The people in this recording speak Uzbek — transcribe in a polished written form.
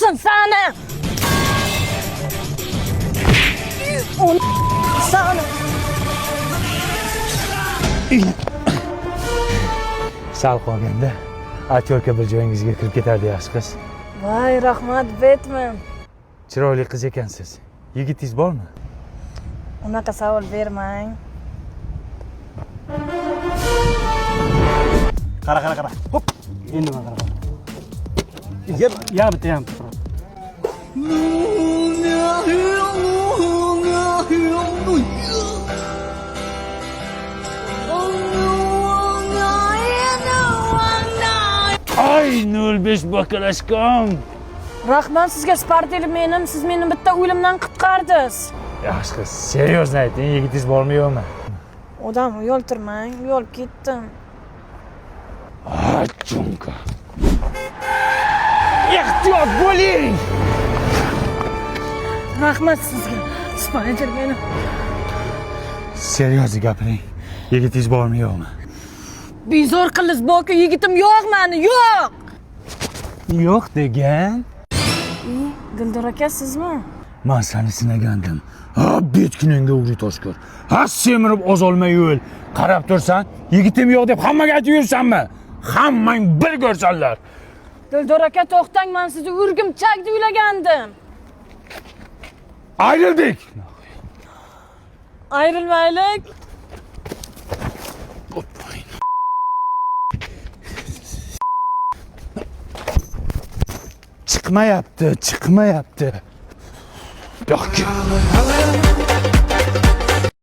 olsun sana. Sana. Sal qolganda aktyorka bir joyingizga kirib ketardi yaxshi qiz. Voy, rahmat Batman. Chiroyli qiz ekansiz. Yigitingiz bormi? Unaqa savol bermang. Qara. Hop. Endi men qara. Ya bitta ham. Ay 05 bakalashkom. Rahmat sizga Spartelmenim, siz meni bitta o'limdan qutqardingiz. Yaxshi qiz, seryozni ayting, yigitingiz bormi yo'qmi? Odam uyaltirmang, uyalib ketdim. Chunka. Ehtiyot bo'ling. Rahmat sizga Spartelmenim. Seryozni gapiring. Yigitingiz bormi yo'qmi? Bezor qilish borku, yigitim yo'q meni, yo'q. Yo'q degan. Dildor aka sizmi? Men seni sinagandim. Ha, betkuningga uğri toshkor. Ha, semirib ozolmay yo'l. Qarab tursan, yigitim yo'q deb hammaga aytib yursanmi? Hammang bir ko'rsanlar. Dildor aka to'xtang, men sizni Urgimchakda uylagandim. Ayrıldik. Ayrılmaylik. Çıkmayaptı. Yok.